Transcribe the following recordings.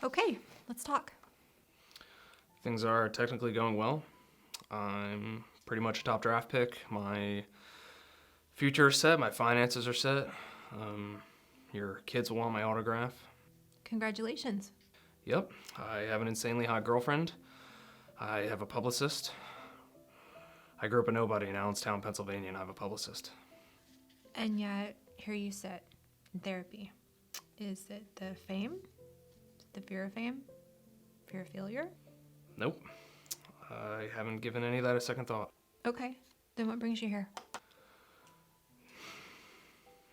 Okay, let's talk. Things are technically going well. I'm pretty much a top draft pick. My future is set. My finances are set. Your kids will want my autograph. Congratulations. Yep, I have an insanely hot girlfriend. I have a publicist. I grew up a nobody in Allenstown, Pennsylvania, and I have a publicist. And yet, here you sit in therapy. Is it the fame? The fear of fame? Fear of failure? Nope, I haven't given any of that a second thought. Okay, then what brings you here?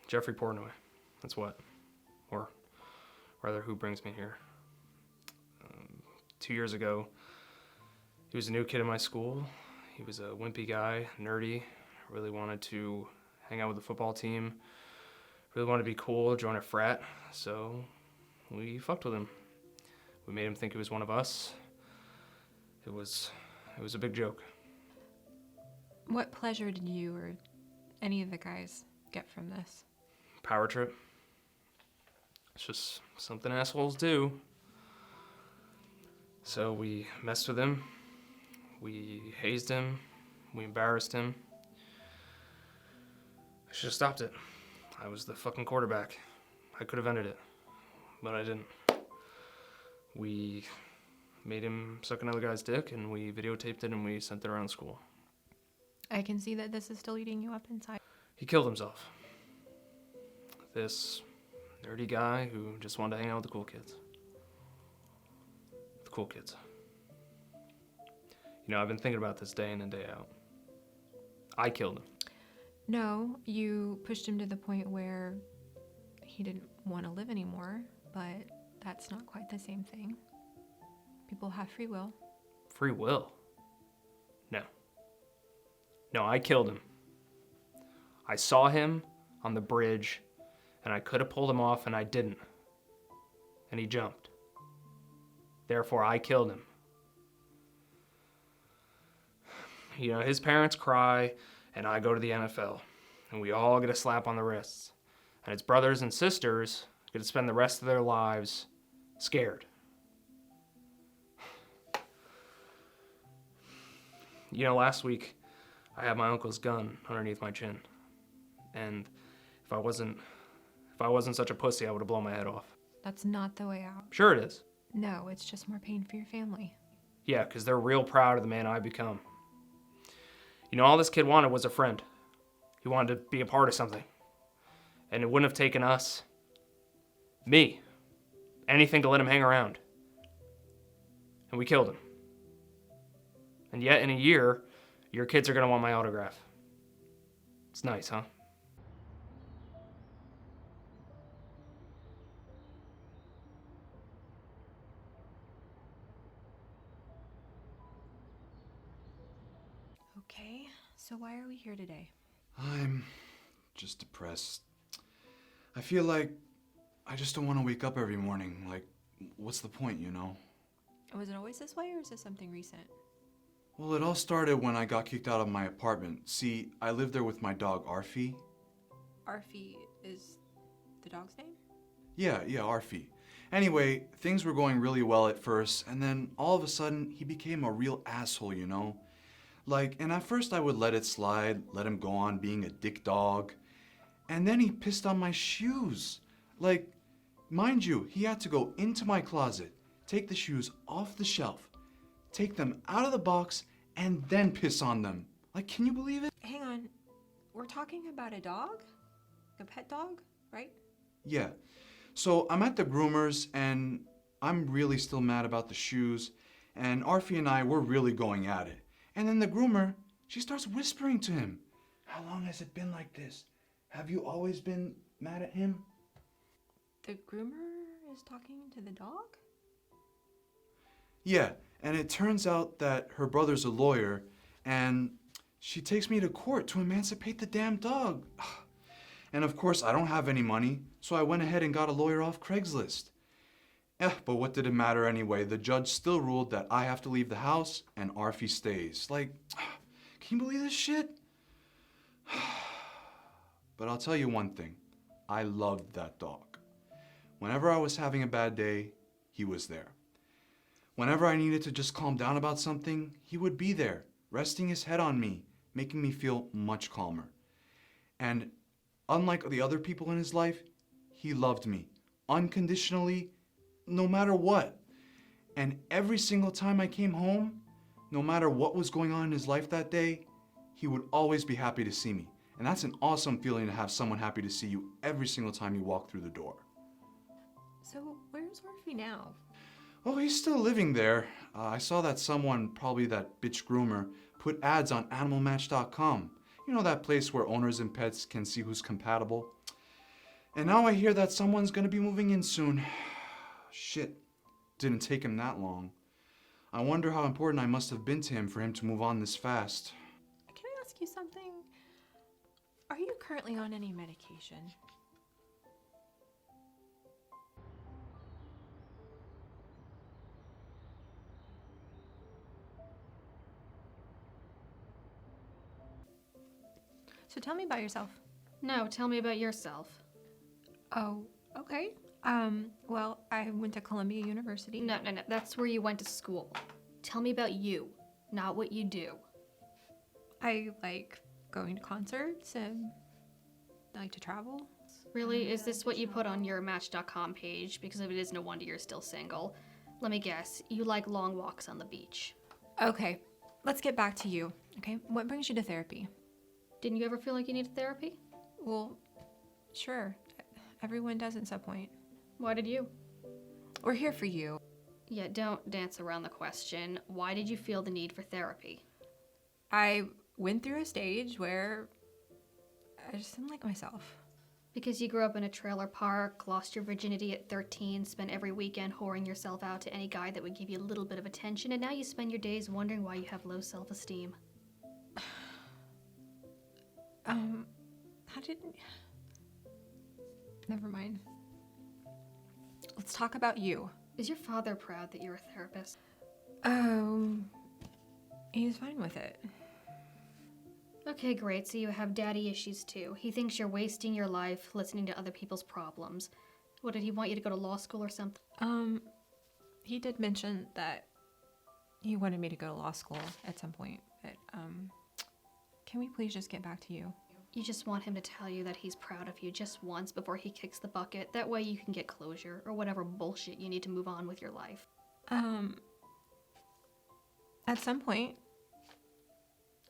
Jeffrey Portnoy, that's what. Or rather, who brings me here. 2 years ago, he was a new kid in my school. He was a wimpy guy, nerdy, really wanted to hang out with the football team, really wanted to be cool, join a frat, so we fucked with him. We made him think he was one of us. It was a big joke. What pleasure did you or any of the guys get from this? Power trip. It's just something assholes do. So we messed with him. We hazed him. We embarrassed him. I should have stopped it. I was the fucking quarterback. I could have ended it, but I didn't. We made him suck another guy's dick, and we videotaped it, and we sent it around school. I can see that this is still eating you up inside. He killed himself. This nerdy guy who just wanted to hang out with the cool kids. The cool kids. You know, I've been thinking about this day in and day out. I killed him. No, you pushed him to the point where he didn't want to live anymore, but that's not quite the same thing. People have free will. Free will? No. No, I killed him. I saw him on the bridge, and I could have pulled him off, and I didn't. And he jumped. Therefore, I killed him. You know, his parents cry, and I go to the NFL, and we all get a slap on the wrists. And his brothers and sisters get to spend the rest of their lives scared. You know, last week, I had my uncle's gun underneath my chin. And if I wasn't such a pussy, I would have blown my head off. That's not the way out. Sure it is. No, it's just more pain for your family. Yeah, because they're real proud of the man I've become. You know, all this kid wanted was a friend. He wanted to be a part of something. And it wouldn't have taken us, me, anything to let him hang around. And we killed him. And yet, in a year, your kids are going to want my autograph. It's nice, huh? Okay, so why are we here today? I'm just depressed. I feel like I just don't want to wake up every morning. Like, what's the point, you know? Was it always this way, or is this something recent? Well, it all started when I got kicked out of my apartment. See, I lived there with my dog, Arfie. Arfie is the dog's name? Yeah, Arfie. Anyway, things were going really well at first, and then all of a sudden, he became a real asshole, you know? Like, and at first I would let it slide, let him go on being a dick dog. And then he pissed on my shoes. Like, mind you, he had to go into my closet, take the shoes off the shelf, take them out of the box, and then piss on them. Like, can you believe it? Hang on, we're talking about a dog? A pet dog, right? Yeah. So I'm at the groomer's, and I'm really still mad about the shoes, and Arfie and I, we're really going at it. And then the groomer, she starts whispering to him. How long has it been like this? Have you always been mad at him? The groomer is talking to the dog? Yeah, and it turns out that her brother's a lawyer, and she takes me to court to emancipate the damn dog. And of course, I don't have any money, so I went ahead and got a lawyer off Craigslist. But what did it matter anyway? The judge still ruled that I have to leave the house and Arfie stays. Like, can you believe this shit? But I'll tell you one thing. I loved that dog. Whenever I was having a bad day, he was there. Whenever I needed to just calm down about something, he would be there, resting his head on me, making me feel much calmer. And unlike the other people in his life, he loved me unconditionally, no matter what. And every single time I came home, no matter what was going on in his life that day, he would always be happy to see me. And that's an awesome feeling to have someone happy to see you every single time you walk through the door. So, where's Orphe now? Oh, he's still living there. I saw that someone, probably that bitch groomer, put ads on animalmatch.com. You know, that place where owners and pets can see who's compatible. And now I hear that someone's gonna be moving in soon. Shit, didn't take him that long. I wonder how important I must have been to him for him to move on this fast. Can I ask you something? Are you currently on any medication? So tell me about yourself. No, tell me about yourself. Oh, okay. Well, I went to Columbia University. No, that's where you went to school. Tell me about you, not what you do. I like going to concerts and I like to travel. Really? Is this what you put on your Match.com page? Because if it is, no wonder you're still single. Let me guess, you like long walks on the beach. Okay, let's get back to you. Okay, what brings you to therapy? Didn't you ever feel like you needed therapy? Well, sure. Everyone does at some point. Why did you? We're here for you. Yeah, don't dance around the question. Why did you feel the need for therapy? I went through a stage where I just didn't like myself. Because you grew up in a trailer park, lost your virginity at 13, spent every weekend whoring yourself out to any guy that would give you a little bit of attention, and now you spend your days wondering why you have low self-esteem. How did... Never mind. Let's talk about you. Is your father proud that you're a therapist? He's fine with it. Okay, great, so you have daddy issues too. He thinks you're wasting your life listening to other people's problems. What, did he want you to go to law school or something? He did mention that he wanted me to go to law school at some point, but, can we please just get back to you? You just want him to tell you that he's proud of you just once before he kicks the bucket. That way you can get closure, or whatever bullshit you need to move on with your life. At some point,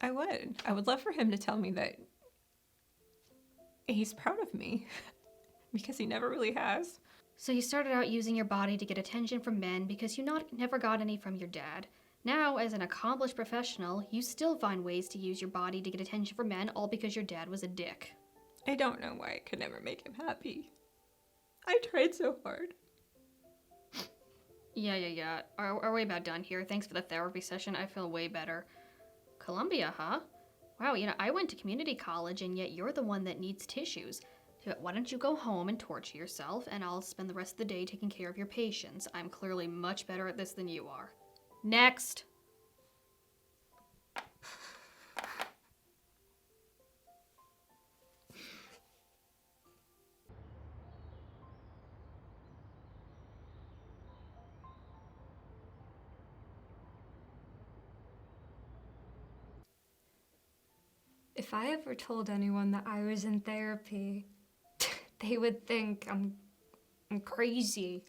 I would love for him to tell me that he's proud of me, because he never really has. So you started out using your body to get attention from men because you never got any from your dad. Now, as an accomplished professional, you still find ways to use your body to get attention from men, all because your dad was a dick. I don't know why I could never make him happy. I tried so hard. Yeah. Are we about done here? Thanks for the therapy session. I feel way better. Columbia, huh? Wow, I went to community college, and yet you're the one that needs tissues. So why don't you go home and torture yourself, and I'll spend the rest of the day taking care of your patients. I'm clearly much better at this than you are. Next! If I ever told anyone that I was in therapy, they would think I'm crazy.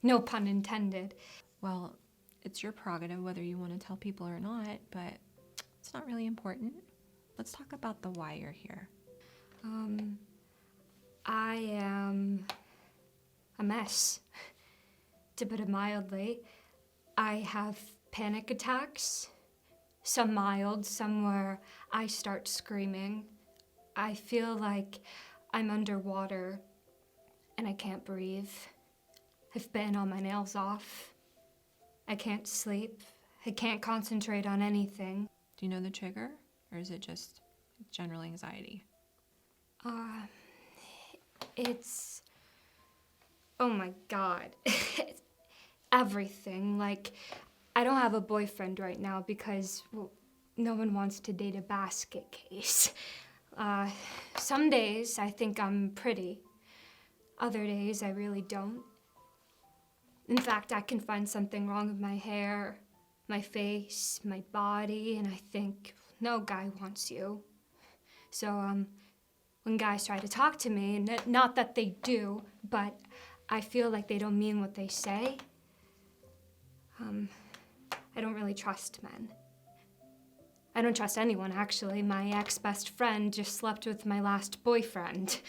No pun intended. Well, it's your prerogative whether you want to tell people or not, but it's not really important. Let's talk about the why you're here. I am a mess, to put it mildly. I have panic attacks, some mild, some where I start screaming. I feel like I'm underwater and I can't breathe. I've bitten all my nails off. I can't sleep. I can't concentrate on anything. Do you know the trigger, or is it just general anxiety? It's... Oh my God. It's everything. Like, I don't have a boyfriend right now because, well, no one wants to date a basket case. Some days I think I'm pretty. Other days I really don't. In fact, I can find something wrong with my hair, my face, my body, and I think, no guy wants you. So, when guys try to talk to me, and not that they do, but I feel like they don't mean what they say, I don't really trust men. I don't trust anyone, actually. My ex-best friend just slept with my last boyfriend.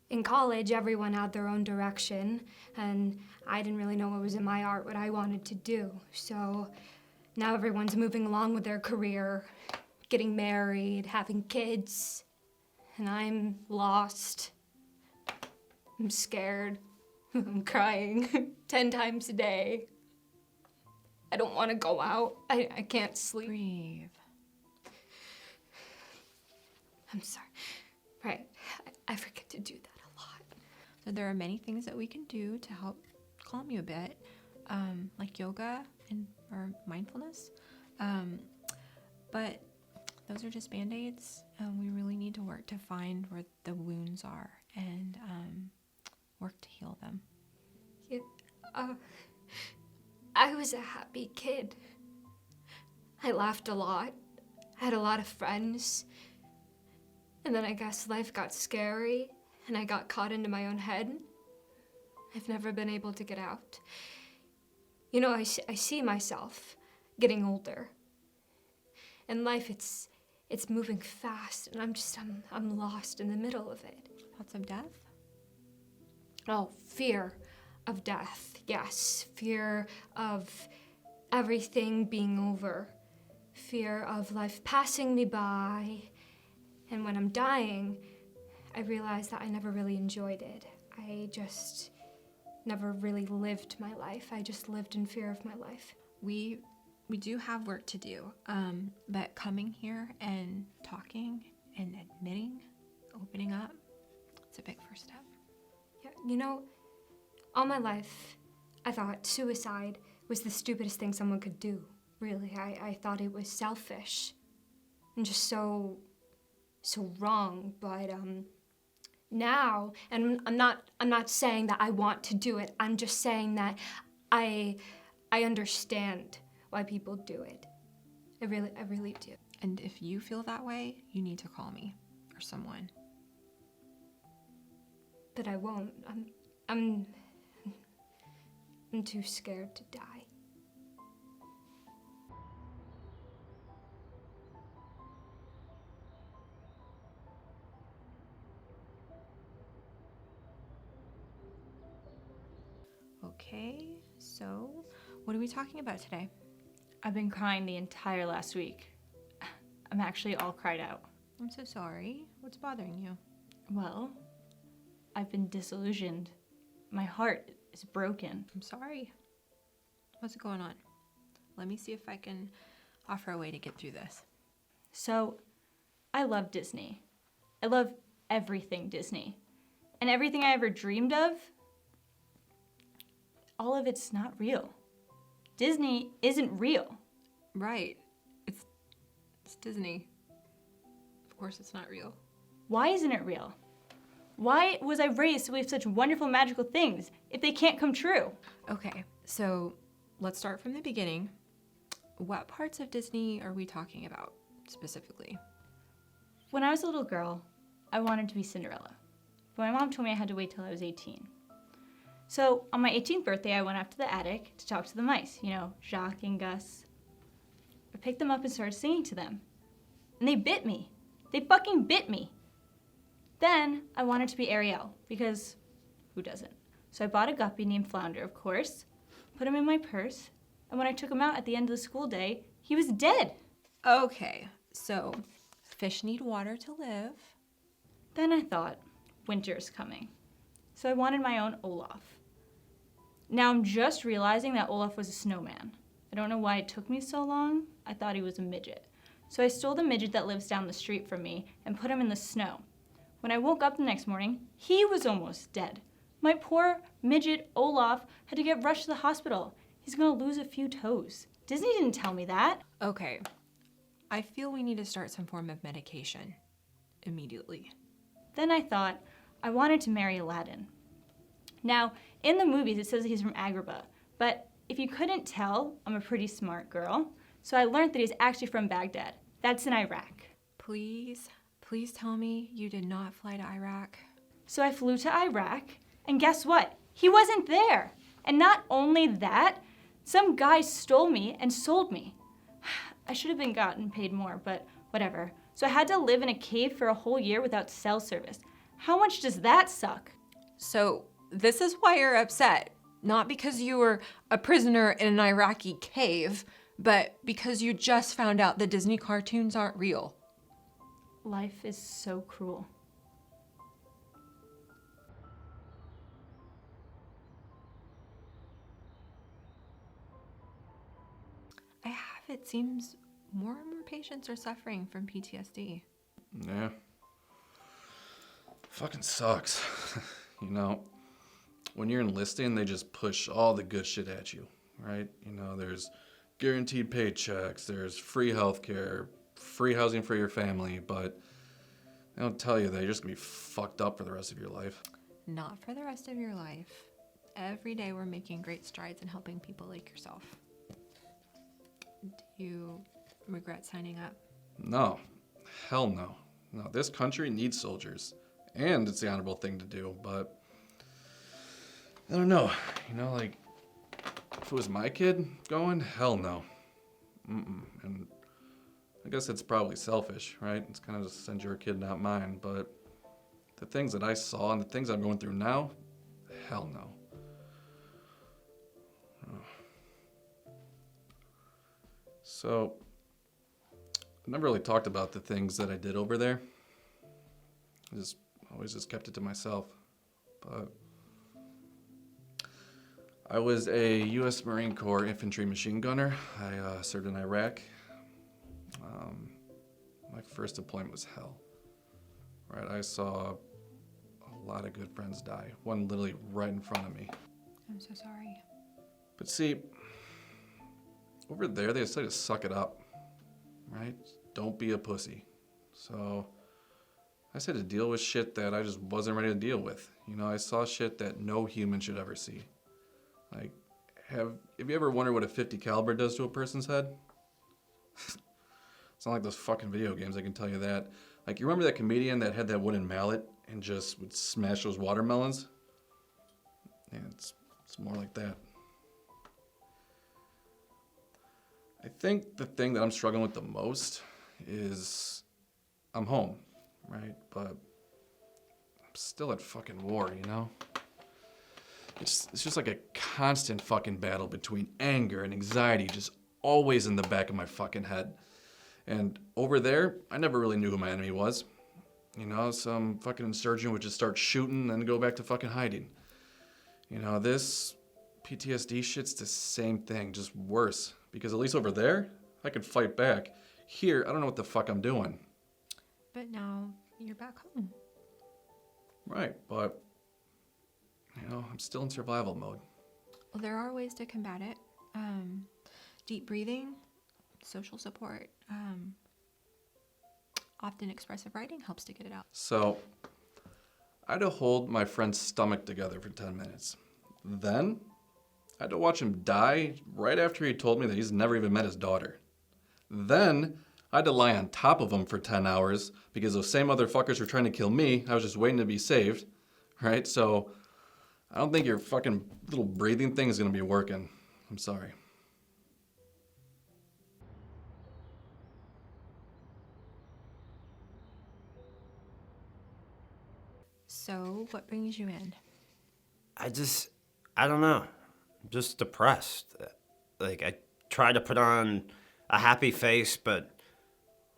In college, everyone had their own direction, and I didn't really know what was in my art, what I wanted to do. So now everyone's moving along with their career, getting married, having kids, and I'm lost. I'm scared. I'm crying 10 times a day. I don't want to go out. I can't sleep. Breathe. I'm sorry. Right. I forget to do that a lot. So there are many things that we can do to help calm you a bit, like yoga or mindfulness. But those are just Band-Aids. We really need to work to find where the wounds are and work to heal them. Yeah, I was a happy kid. I laughed a lot, had a lot of friends, and then I guess life got scary and I got caught into my own head. I've never been able to get out. You know, I see myself getting older, and life, it's moving fast, and I'm lost in the middle of it. Thoughts of death? Oh, fear of death, yes. Fear of everything being over. Fear of life passing me by. And when I'm dying, I realize that I never really enjoyed it. I just never really lived my life. I just lived in fear of my life. We do have work to do, but coming here and talking and admitting, opening up, it's a big first step. Yeah, you know, all my life, I thought suicide was the stupidest thing someone could do. Really, I thought it was selfish and just so wrong. But now, and I'm not saying that I want to do it. I'm just saying that I understand why people do it. I really do. And if you feel that way, you need to call me or someone. But I won't. I'm too scared to die. Okay, so what are we talking about today? I've been crying the entire last week. I'm actually all cried out. I'm so sorry. What's bothering you? Well, I've been disillusioned. My heart is broken. I'm sorry. What's going on? Let me see if I can offer a way to get through this. So, I love Disney. I love everything Disney. And everything I ever dreamed of, all of it's not real. Disney isn't real. Right. It's Disney. Of course it's not real. Why isn't it real? Why was I raised to believe such wonderful, magical things if they can't come true? Okay, so let's start from the beginning. What parts of Disney are we talking about specifically? When I was a little girl, I wanted to be Cinderella. But my mom told me I had to wait till I was 18. So on my 18th birthday, I went up to the attic to talk to the mice, Jacques and Gus. I picked them up and started singing to them. And they bit me. They fucking bit me. Then I wanted to be Ariel, because who doesn't? So I bought a guppy named Flounder, of course, put him in my purse, and when I took him out at the end of the school day, he was dead. Okay, so fish need water to live. Then I thought, winter's coming. So I wanted my own Olaf. Now I'm just realizing that Olaf was a snowman. I don't know why it took me so long. I thought he was a midget. So I stole the midget that lives down the street from me and put him in the snow. When I woke up the next morning, he was almost dead. My poor midget Olaf had to get rushed to the hospital. He's gonna lose a few toes. Disney didn't tell me that. Okay, I feel we need to start some form of medication immediately. Then I thought I wanted to marry Aladdin. Now, in the movies, it says he's from Agrabah, but if you couldn't tell, I'm a pretty smart girl, so I learned that he's actually from Baghdad. That's in Iraq. Please, please tell me you did not fly to Iraq. So I flew to Iraq, and guess what? He wasn't there. And not only that, some guy stole me and sold me. I should have been gotten paid more, but whatever. So I had to live in a cave for a whole year without cell service. How much does that suck? So, this is why you're upset. Not because you were a prisoner in an Iraqi cave, but because you just found out the Disney cartoons aren't real. Life is so cruel. It seems more and more patients are suffering from PTSD. Yeah. Fucking sucks. You know, when you're enlisting, they just push all the good shit at you, right? You know, there's guaranteed paychecks, there's free healthcare, free housing for your family, but they don't tell you that you're just gonna be fucked up for the rest of your life. Not for the rest of your life. Every day we're making great strides in helping people like yourself. Do you regret signing up? No. Hell no. No, this country needs soldiers. And it's the honorable thing to do, but I don't know. You know, like, if it was my kid going, hell no. And I guess it's probably selfish, right? It's kind of just send your kid, not mine. But the things that I saw and the things I'm going through now, hell no. So, I never really talked about the things that I did over there. I always just kept it to myself. But I was a U.S. Marine Corps infantry machine gunner. I served in Iraq. My first deployment was hell. Right, I saw a lot of good friends die. One literally right in front of me. I'm so sorry. But see, over there, they say to suck it up, right? Don't be a pussy. So I said to deal with shit that I just wasn't ready to deal with. You know, I saw shit that no human should ever see. Like, have you ever wondered what a 50 caliber does to a person's head? It's not like those fucking video games, I can tell you that. Like, you remember that comedian that had that wooden mallet and just would smash those watermelons? Yeah, it's more like that. I think the thing that I'm struggling with the most is I'm home, right? But I'm still at fucking war, you know? It's just like a constant fucking battle between anger and anxiety, just always in the back of my fucking head. And over there, I never really knew who my enemy was. You know, some fucking insurgent would just start shooting and then go back to fucking hiding. You know, this PTSD shit's the same thing, just worse. Because at least over there, I could fight back. Here, I don't know what the fuck I'm doing. But now you're back home. Right, but, you know, I'm still in survival mode. Well, there are ways to combat it. Deep breathing, social support, often expressive writing helps to get it out. So, I had to hold my friend's stomach together for 10 minutes. Then, I had to watch him die right after he told me that he's never even met his daughter. Then, I had to lie on top of him for 10 hours because those same motherfuckers were trying to kill me. I was just waiting to be saved, right? So, I don't think your fucking little breathing thing is gonna be working. I'm sorry. So, what brings you in? I don't know. I'm just depressed. Like, I try to put on a happy face, but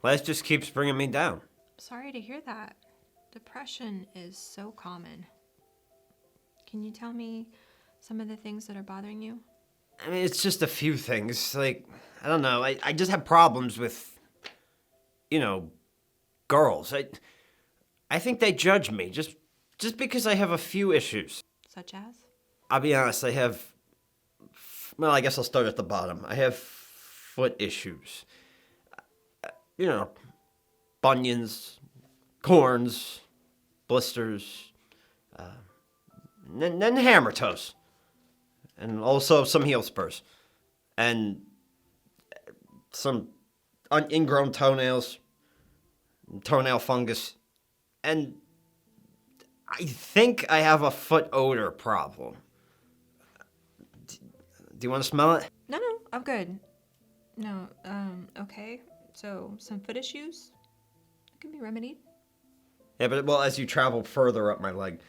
life just keeps bringing me down. Sorry to hear that. Depression is so common. Can you tell me some of the things that are bothering you? I mean, it's just a few things. Like, I don't know. I just have problems with, girls. I think they judge me just because I have a few issues. Such as? I'll be honest, I guess I'll start at the bottom. I have foot issues. Bunions, corns, blisters, and then hammer toes. And also some heel spurs. And some ingrown toenails, toenail fungus. And I think I have a foot odor problem. Do you want to smell it? No, I'm good. No, okay. So, some foot issues that can be remedied. Yeah, but well, as you travel further up my leg,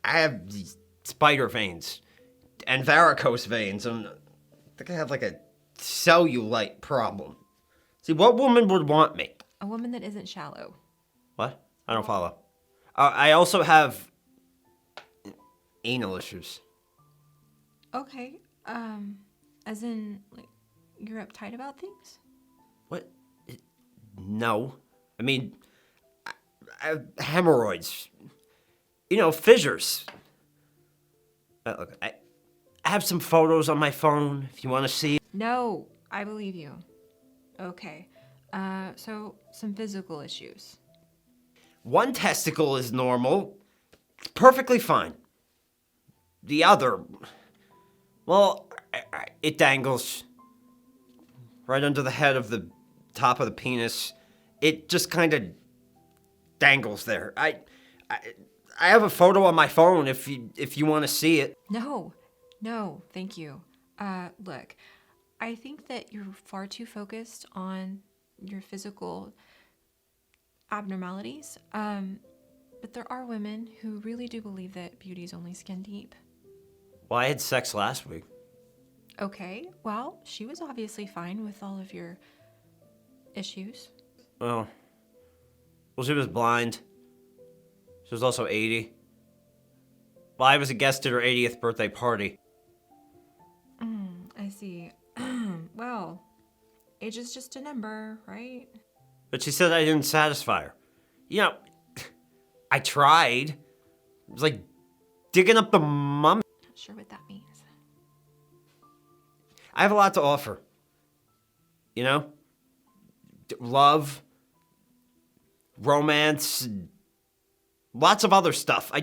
I have these spider veins and varicose veins, and I think I have like a cellulite problem. See, what woman would want me? A woman that isn't shallow. What? I don't follow. I also have anal issues. Okay. As in, like, you're uptight about things? What? No. I mean, I have hemorrhoids. You know, fissures. Look, I have some photos on my phone if you want to see. No, I believe you. Okay. So some physical issues. One testicle is normal. It's perfectly fine. The other, well, it dangles right under the head of the top of the penis. It just kind of dangles there. I have a photo on my phone if you want to see it. No, thank you. Look, I think that you're far too focused on your physical abnormalities. But there are women who really do believe that beauty is only skin deep. Well, I had sex last week. Okay, well, she was obviously fine with all of your issues. Well, she was blind. She was also 80. Well, I was a guest at her 80th birthday party. I see. Well, age is just a number, right? But she said I didn't satisfy her. You know, I tried. It was like digging up the mummy. Not sure what that means. I have a lot to offer. You know? Love, romance, lots of other stuff.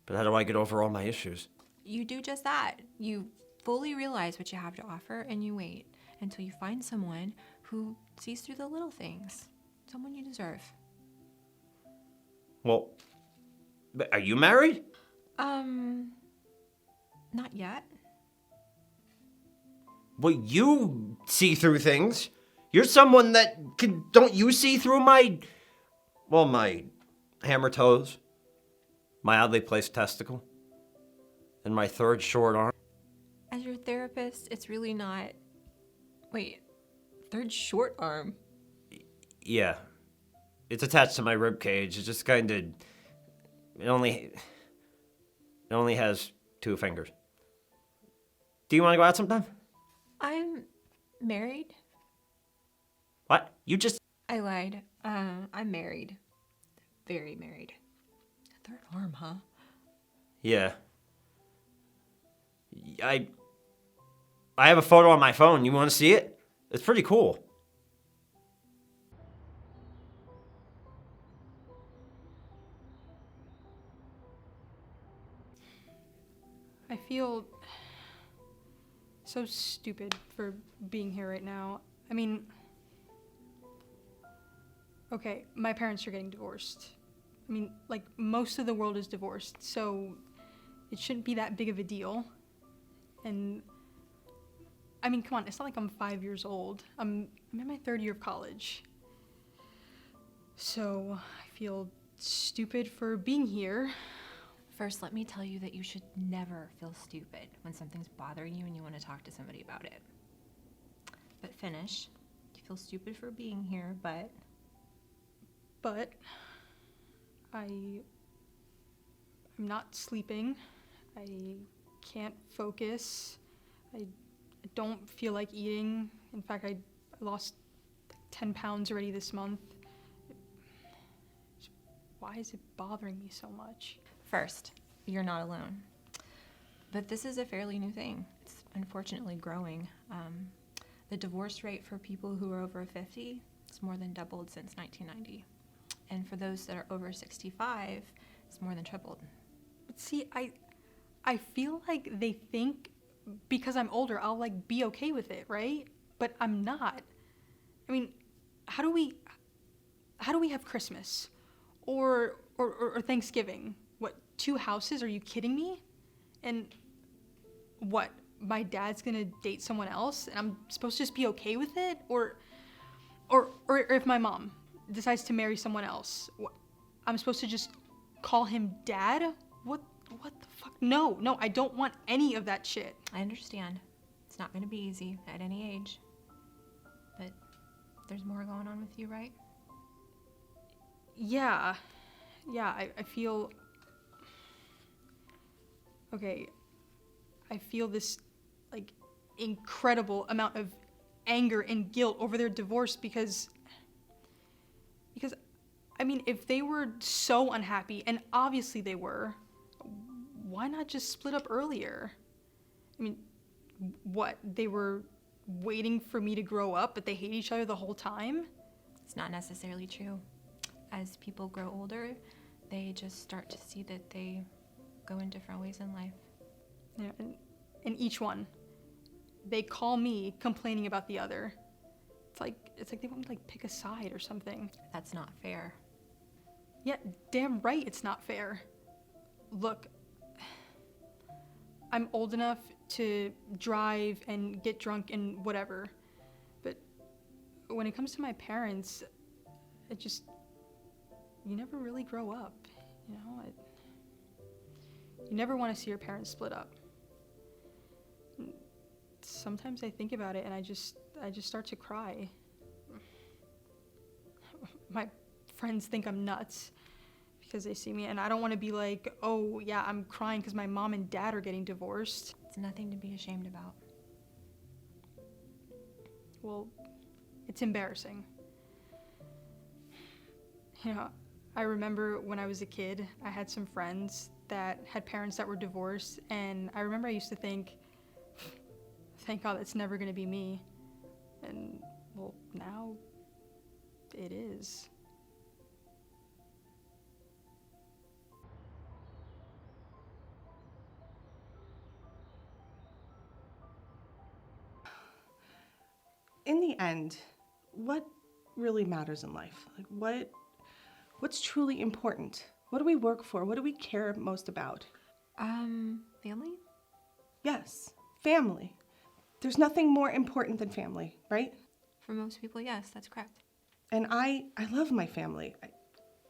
But how do I get over all my issues? You do just that. You fully realize what you have to offer and you wait until you find someone who sees through the little things. Someone you deserve. Well, but are you married? Not yet. Well, you see through things. You're someone that can. Don't you see through my hammer toes, my oddly placed testicle, and my third short arm? As your therapist, it's really not. Wait, third short arm? Yeah. It's attached to my rib cage. It's just kind of. It only has 2 fingers. Do you want to go out sometime? I'm married. What? You just. I lied. I'm married. Very married. Third arm, huh? Yeah. I have a photo on my phone. You want to see it? It's pretty cool. I feel so stupid for being here right now. I mean, okay, my parents are getting divorced. I mean, like, most of the world is divorced, so it shouldn't be that big of a deal. And, I mean, come on, it's not like I'm 5 years old. I'm in my 3rd year of college. So, I feel stupid for being here. First, let me tell you that you should never feel stupid when something's bothering you and you want to talk to somebody about it. But finish. You feel stupid for being here, but I'm not sleeping. I can't focus. I don't feel like eating. In fact, I lost 10 pounds already this month. Why is it bothering me so much? first, you're not alone. But this is a fairly new thing. It's unfortunately growing. The divorce rate for people who are over 50 has more than doubled since 1990. And for those that are over 65, it's more than tripled. But see, I feel like they think because I'm older, I'll like be okay with it, right? But I'm not. I mean, how do we have Christmas or Thanksgiving? What, 2 houses? Are you kidding me? And what, my dad's gonna date someone else and I'm supposed to just be okay with it? Or if my mom decides to marry someone else, I'm supposed to just call him dad? What the fuck? No, I don't want any of that shit. I understand. It's not going to be easy at any age. But there's more going on with you, right? Yeah, I feel... Okay, I feel this, like, incredible amount of anger and guilt over their divorce because, I mean, if they were so unhappy, and obviously they were, why not just split up earlier? I mean, what, they were waiting for me to grow up, but they hate each other the whole time? It's not necessarily true. As people grow older, they just start to see that they go in different ways in life. Yeah, and each one, they call me complaining about the other. It's like they want me to like pick a side or something. That's not fair. Yeah, damn right it's not fair. Look, I'm old enough to drive and get drunk and whatever, but when it comes to my parents, you never really grow up, you know? You never want to see your parents split up. Sometimes I think about it and I just start to cry. My friends think I'm nuts because they see me, and I don't want to be like, oh yeah, I'm crying because my mom and dad are getting divorced. It's nothing to be ashamed about. Well, it's embarrassing. You know, I remember when I was a kid, I had some friends that had parents that were divorced, and I remember I used to think, thank God that's never going to be me. And, well, now it is. In the end, what really matters in life? Like what's truly important? What do we work for? What do we care most about? Family? Yes, family. There's nothing more important than family, right? For most people, yes, that's correct. And I love my family.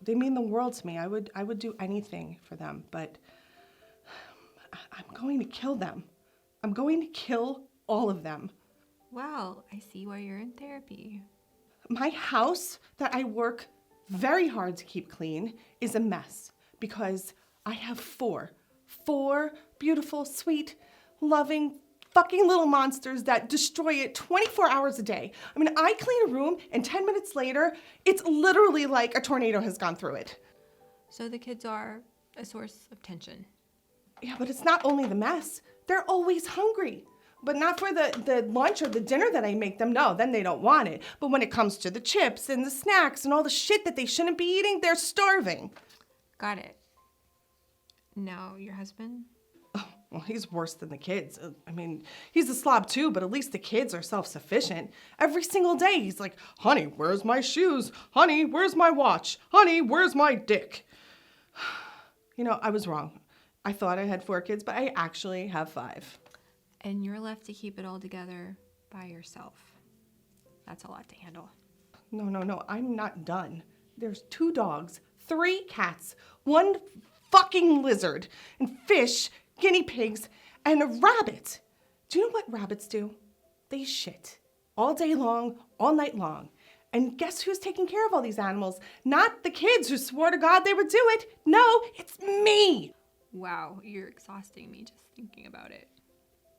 They mean the world to me. I would do anything for them, but I'm going to kill them. I'm going to kill all of them. Wow, I see why you're in therapy. My house that I work very hard to keep clean is a mess because I have four beautiful, sweet, loving, fucking little monsters that destroy it 24 hours a day. I mean, I clean a room and 10 minutes later, it's literally like a tornado has gone through it. So the kids are a source of tension. Yeah, but it's not only the mess. They're always hungry. But not for the lunch or the dinner that I make them. No, then they don't want it. But when it comes to the chips and the snacks and all the shit that they shouldn't be eating, they're starving. Got it. Now, your husband? Oh, well, he's worse than the kids. I mean, he's a slob too, but at least the kids are self-sufficient. Every single day, he's like, honey, where's my shoes? Honey, where's my watch? Honey, where's my dick? You know, I was wrong. I thought I had 4 kids, but I actually have 5. And you're left to keep it all together by yourself. That's a lot to handle. No, I'm not done. There's 2 dogs, 3 cats, 1 fucking lizard, and fish, guinea pigs, and a rabbit. Do you know what rabbits do? They shit. All day long, all night long. And guess who's taking care of all these animals? Not the kids who swore to God they would do it. No, it's me. Wow, you're exhausting me just thinking about it.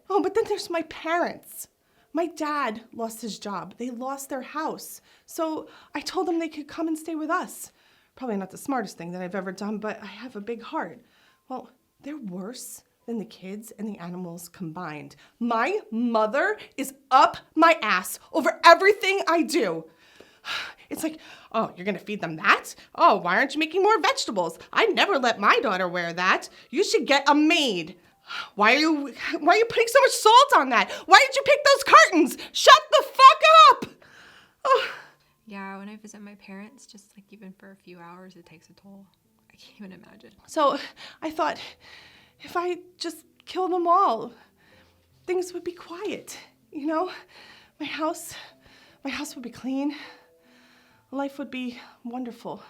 Oh, but then there's my parents. My dad lost his job. They lost their house. So I told them they could come and stay with us. Probably not the smartest thing that I've ever done, but I have a big heart. Well, they're worse than the kids and the animals combined. My mother is up my ass over everything I do. It's like, oh, you're gonna feed them that? Oh, why aren't you making more vegetables? I never let my daughter wear that. You should get a maid. Why are you putting so much salt on that? Why did you pick those cartons? Shut the fuck up! Oh. Yeah, when I visit my parents, just like even for a few hours, it takes a toll. I can't even imagine. So I thought, if I just kill them all, things would be quiet, you know? My house would be clean. Life would be wonderful.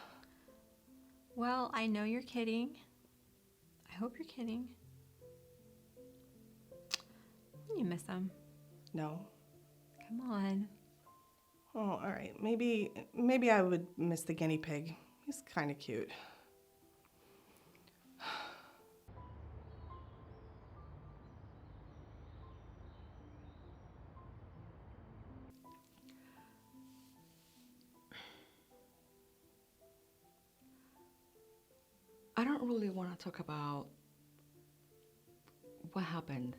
Well, I know you're kidding. I hope you're kidding. You miss them. No. Come on. Oh, all right. Maybe I would miss the guinea pig. He's kind of cute. I don't really want to talk about what happened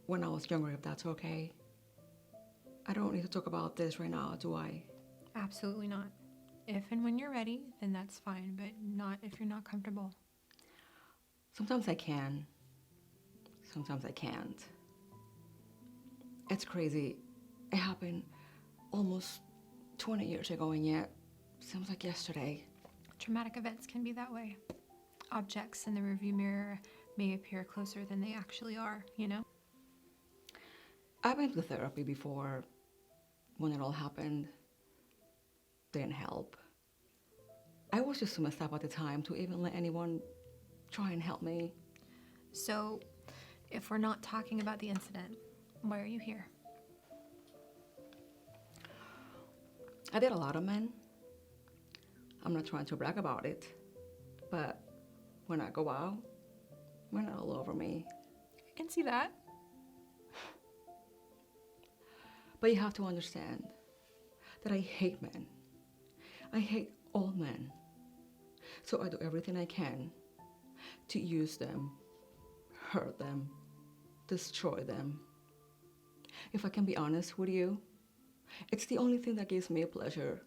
when I was younger, if that's okay. I don't need to talk about this right now, do I? Absolutely not. If and when you're ready, then that's fine, but not if you're not comfortable. Sometimes I can. Sometimes I can't. It's crazy. It happened almost 20 years ago, and yet seems like yesterday. Traumatic events can be that way. Objects in the rearview mirror may appear closer than they actually are, you know? I've been to therapy before when it all happened. Didn't help. I was just too messed up at the time to even let anyone try and help me. So, if we're not talking about the incident, why are you here? I did a lot of men. I'm not trying to brag about it, but when I go out, men are all over me. I can see that. But you have to understand that I hate men. I hate all men. So I do everything I can to use them, hurt them, destroy them. If I can be honest with you, it's the only thing that gives me pleasure.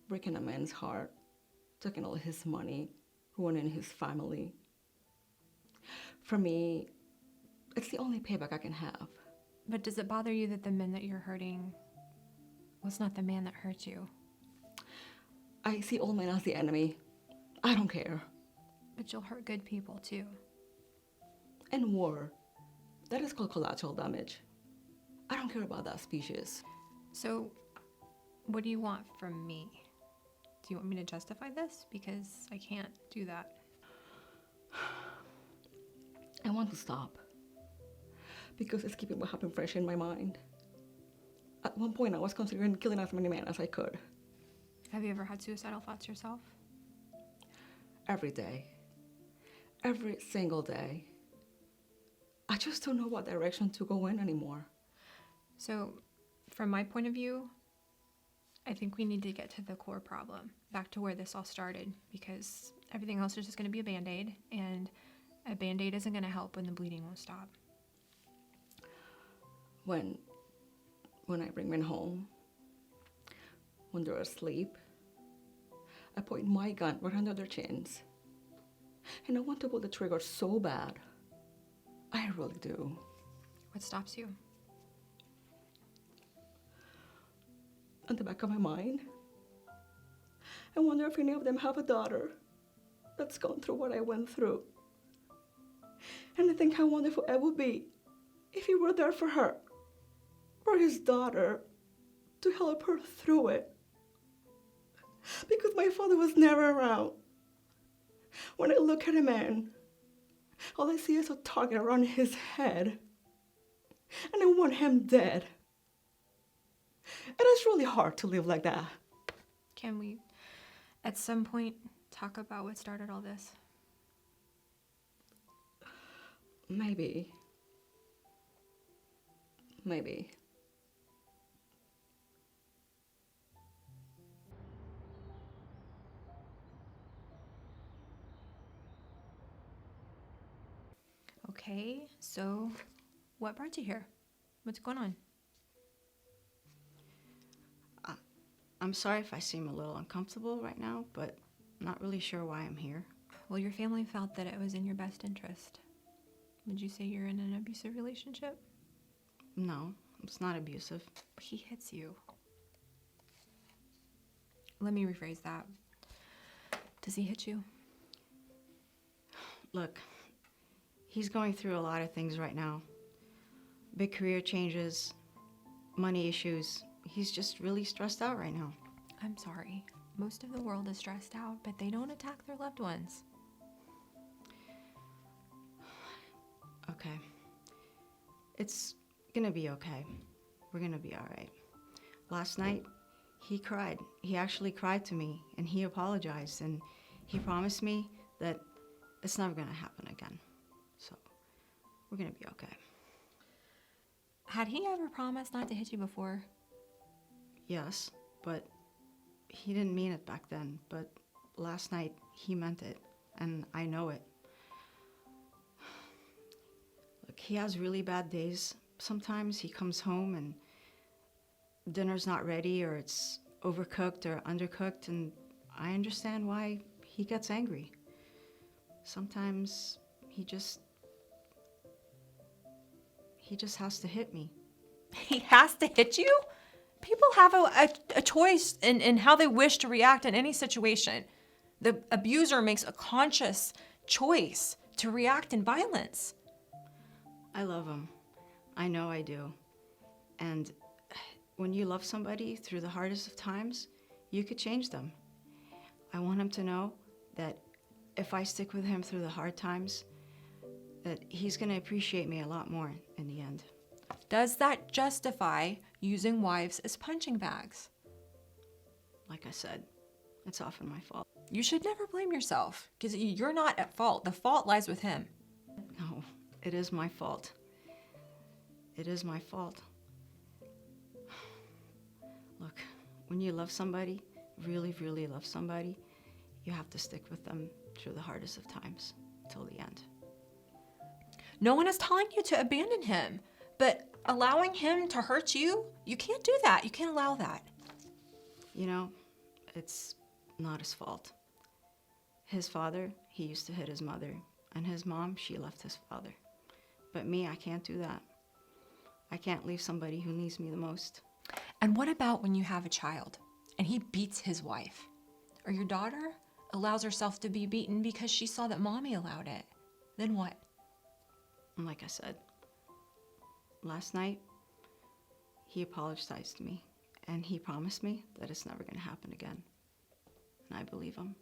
Breaking a man's heart, taking all his money, ruining his family. For me, it's the only payback I can have. But does it bother you that the man that you're hurting was not the man that hurt you? I see all men as the enemy. I don't care. But you'll hurt good people too. And war, that is called collateral damage. I don't care about that species. So, what do you want from me? Do you want me to justify this? Because I can't do that. I want to stop. Because it's keeping what happened fresh in my mind. At one point, I was considering killing as many men as I could. Have you ever had suicidal thoughts yourself? Every day. Every single day. I just don't know what direction to go in anymore. So, from my point of view, I think we need to get to the core problem, back to where this all started, because everything else is just going to be a Band-Aid, and a Band-Aid isn't going to help when the bleeding won't stop. When I bring men home, when they're asleep, I point my gun right under their chins. And I want to pull the trigger so bad. I really do. What stops you? On the back of my mind, I wonder if any of them have a daughter that's gone through what I went through. And I think how wonderful it would be if he were there for her, for his daughter, to help her through it. Because my father was never around. When I look at a man, all I see is a target around his head. And I want him dead. And it's really hard to live like that. Can we, at some point, talk about what started all this? Maybe. Maybe. Okay, so what brought you here? What's going on? I'm sorry if I seem a little uncomfortable right now, but I'm not really sure why I'm here. Well, your family felt that it was in your best interest. Would you say you're in an abusive relationship? No, it's not abusive. He hits you. Let me rephrase that. Does he hit you? Look, he's going through a lot of things right now. Big career changes, money issues. He's just really stressed out right now. I'm sorry. Most of the world is stressed out, but they don't attack their loved ones. Okay. It's gonna be okay. We're gonna be all right. Last night, he cried. He actually cried to me, and he apologized, and he promised me that it's never gonna happen again. So, we're gonna be okay. Had he ever promised not to hit you before? Yes, but he didn't mean it back then. But last night, he meant it, and I know it. Look, he has really bad days. Sometimes he comes home and dinner's not ready, or it's overcooked or undercooked, and I understand why he gets angry. Sometimes he just has to hit me. He has to hit you? People have a choice in how they wish to react in any situation. The abuser makes a conscious choice to react in violence. I love him. I know I do. And when you love somebody through the hardest of times, you could change them. I want him to know that if I stick with him through the hard times, that he's going to appreciate me a lot more in the end. Does that justify using wives as punching bags? Like I said, it's often my fault. You should never blame yourself, because you're not at fault. The fault lies with him. No, it is my fault. It is my fault. Look, when you love somebody, really, really love somebody, you have to stick with them through the hardest of times, till the end. No one is telling you to abandon him, but allowing him to hurt you, you can't do that. You can't allow that. You know, it's not his fault. His father, he used to hit his mother, and his mom, she left his father. But me, I can't do that. I can't leave somebody who needs me the most. And what about when you have a child and he beats his wife? Or your daughter allows herself to be beaten because she saw that mommy allowed it? Then what? And like I said, last night, he apologized to me, and he promised me that it's never going to happen again. And I believe him.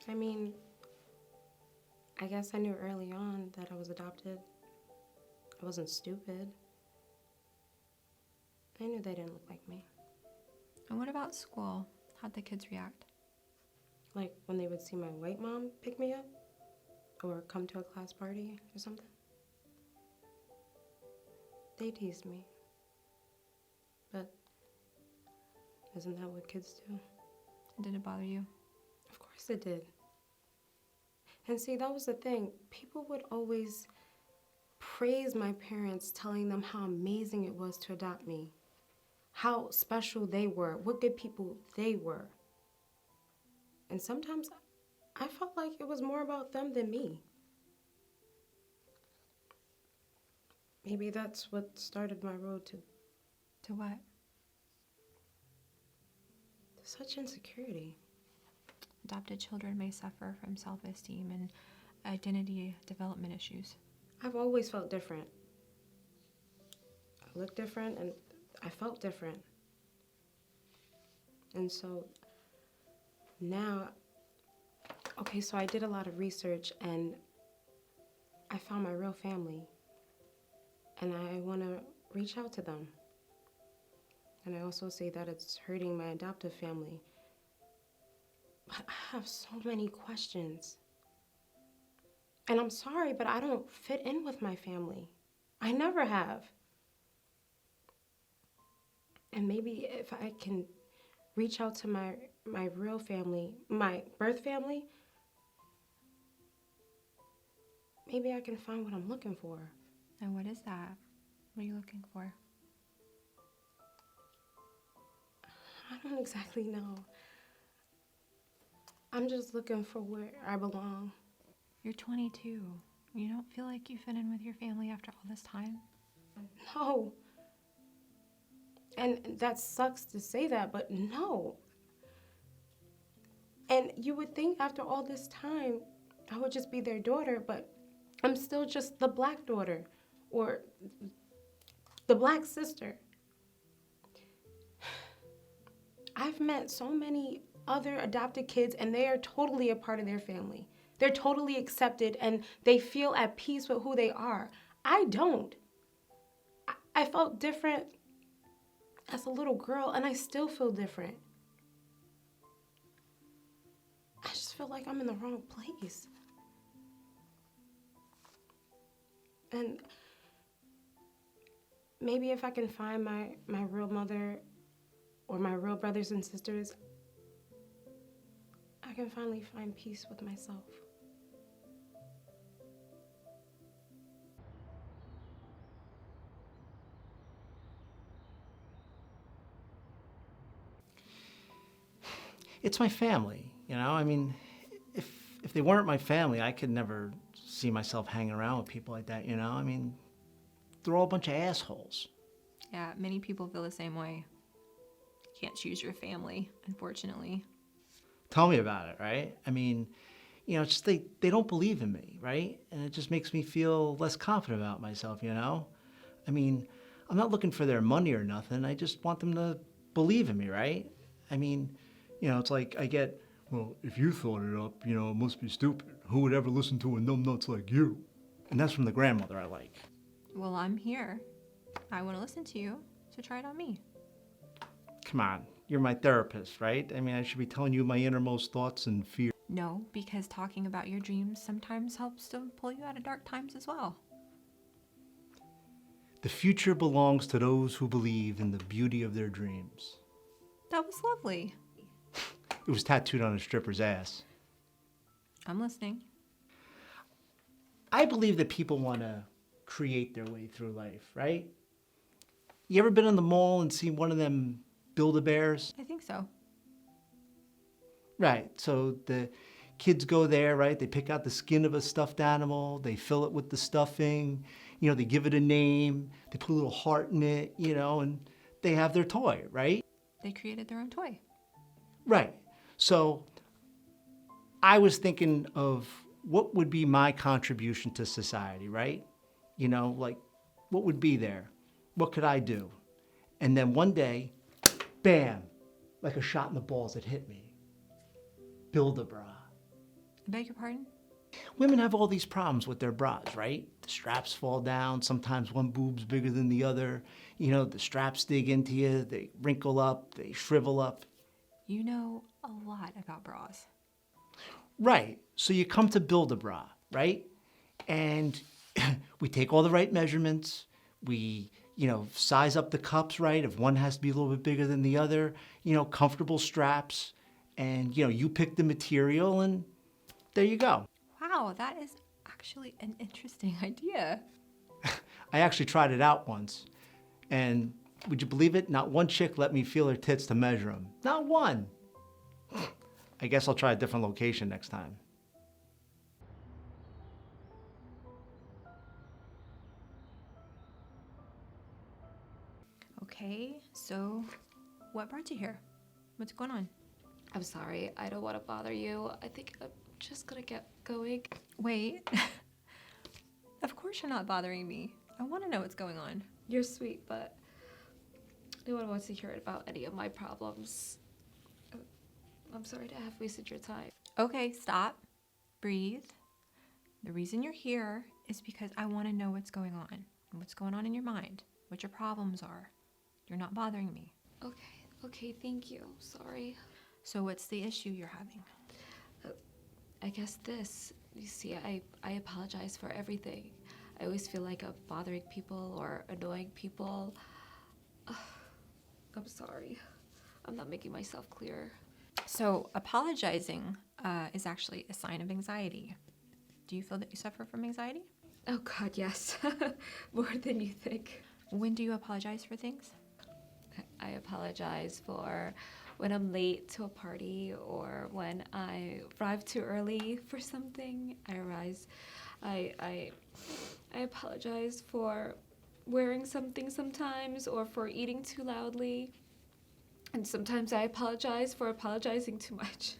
I mean, I guess I knew early on that I was adopted. I wasn't stupid. I knew they didn't look like me. And what about school? How'd the kids react? Like when they would see my white mom pick me up or come to a class party or something. They teased me. But isn't that what kids do? Did it bother you? Of course it did. And see, that was the thing. People would always praise my parents, telling them how amazing it was to adopt me, how special they were, what good people they were. And sometimes I felt like it was more about them than me. Maybe that's what started my road to what? To such insecurity. Adopted children may suffer from self-esteem and identity development issues. I've always felt different. I looked different and I felt different. And so now, okay, so I did a lot of research and I found my real family. And I want to reach out to them. And I also say that it's hurting my adoptive family. But I have so many questions. And I'm sorry, but I don't fit in with my family. I never have. And maybe if I can reach out to my real family, my birth family, maybe I can find what I'm looking for. And what is that? What are you looking for? I don't exactly know. I'm just looking for where I belong. You're 22. You don't feel like you fit in with your family after all this time? No. And that sucks to say that, but no. And you would think after all this time, I would just be their daughter, but I'm still just the black daughter or the black sister. I've met so many other adopted kids, and they are totally a part of their family. They're totally accepted, and they feel at peace with who they are. I don't. I felt different as a little girl, and I still feel different. I just feel like I'm in the wrong place. And maybe if I can find my real mother or my real brothers and sisters, I can finally find peace with myself. It's my family, you know? I mean, if they weren't my family, I could never see myself hanging around with people like that, you know? I mean, they're all a bunch of assholes. Yeah, many people feel the same way. You can't choose your family, unfortunately. Tell me about it, right? I mean, you know, it's just they don't believe in me, right? And it just makes me feel less confident about myself, you know? I mean, I'm not looking for their money or nothing. I just want them to believe in me, right? I mean, you know, it's like I get, well, if you thought it up, you know, it must be stupid. Who would ever listen to a numbnuts like you? And that's from the grandmother I like. Well, I'm here. I want to listen to you, so try it on me. Come on, you're my therapist, right? I mean, I should be telling you my innermost thoughts and fears. No, because talking about your dreams sometimes helps to pull you out of dark times as well. The future belongs to those who believe in the beauty of their dreams. That was lovely. It was tattooed on a stripper's ass. I'm listening. I believe that people want to create their way through life, right? You ever been in the mall and seen one of them Build-A-Bears? I think so. Right, so the kids go there, right? They pick out the skin of a stuffed animal, they fill it with the stuffing, you know, they give it a name, they put a little heart in it, you know, and they have their toy, right? They created their own toy. Right. So I was thinking of what would be my contribution to society, right? You know, like what would be there? What could I do? And then one day, bam, like a shot in the balls, it hit me. Build-A-Bra. I beg your pardon? Women have all these problems with their bras, right? The straps fall down, sometimes one boob's bigger than the other. You know, the straps dig into you, they wrinkle up, they shrivel up. You know a lot about bras. Right, so you come to Build-A-Bra, right? And we take all the right measurements, we, you know, size up the cups, right? If one has to be a little bit bigger than the other, you know, comfortable straps, and, you know, you pick the material and there you go. Wow, that is actually an interesting idea. I actually tried it out once, and would you believe it? Not one chick let me feel her tits to measure them. Not one. I guess I'll try a different location next time. Okay, so what brought you here? What's going on? I'm sorry, I don't want to bother you. I think I'm just gonna get going. Wait. Of course you're not bothering me. I want to know what's going on. You're sweet, but no one wants to hear about any of my problems. I'm sorry to have wasted your time. Okay, stop. Breathe. The reason you're here is because I want to know what's going on and what's going on in your mind, what your problems are. You're not bothering me. Okay, thank you. Sorry. So what's the issue you're having? I guess this. You see, I apologize for everything. I always feel like I'm bothering people or annoying people. I'm sorry. I'm not making myself clear. So apologizing is actually a sign of anxiety. Do you feel that you suffer from anxiety? Oh God, yes. More than you think. When do you apologize for things? I apologize for when I'm late to a party or when I arrive too early for something. I apologize for wearing something sometimes or for eating too loudly. And sometimes I apologize for apologizing too much.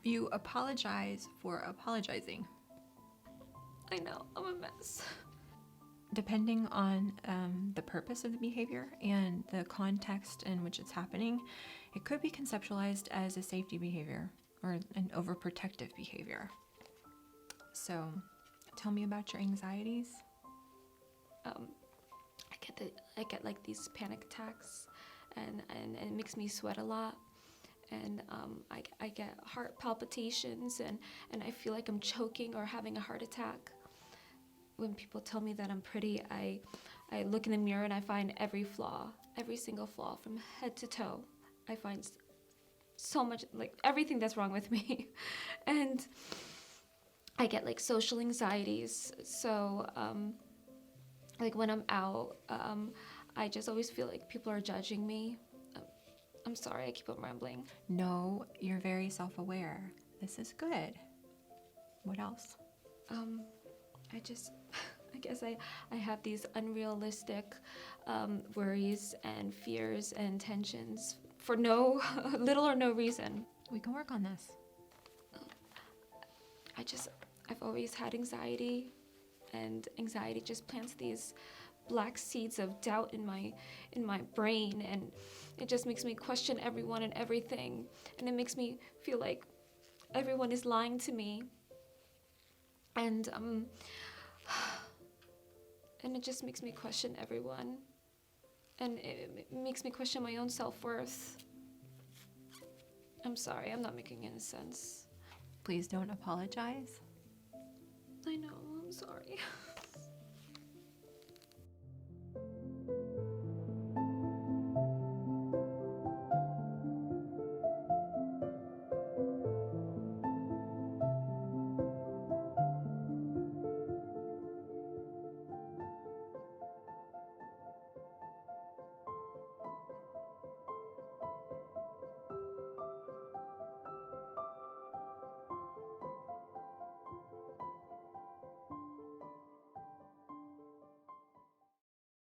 You apologize for apologizing. I know, I'm a mess. Depending on the purpose of the behavior and the context in which it's happening, it could be conceptualized as a safety behavior or an overprotective behavior. So, tell me about your anxieties. I get like these panic attacks, and it makes me sweat a lot, and I get heart palpitations, and I feel like I'm choking or having a heart attack. When people tell me that I'm pretty, I look in the mirror and I find every single flaw from head to toe. I find so much, like everything that's wrong with me, and I get like social anxieties. So like when I'm out, I just always feel like people are judging me. I'm sorry, I keep on rambling. No, you're very self-aware. This is good. What else? I guess I have these unrealistic worries and fears and tensions for no little or no reason. We can work on this. I've always had anxiety, and anxiety just plants these black seeds of doubt in my brain, and it just makes me question everyone and everything, and it makes me feel like everyone is lying to me, and it just makes me question everyone, and it makes me question my own self-worth. I'm sorry, I'm not making any sense. Please don't apologize. I know, I'm sorry.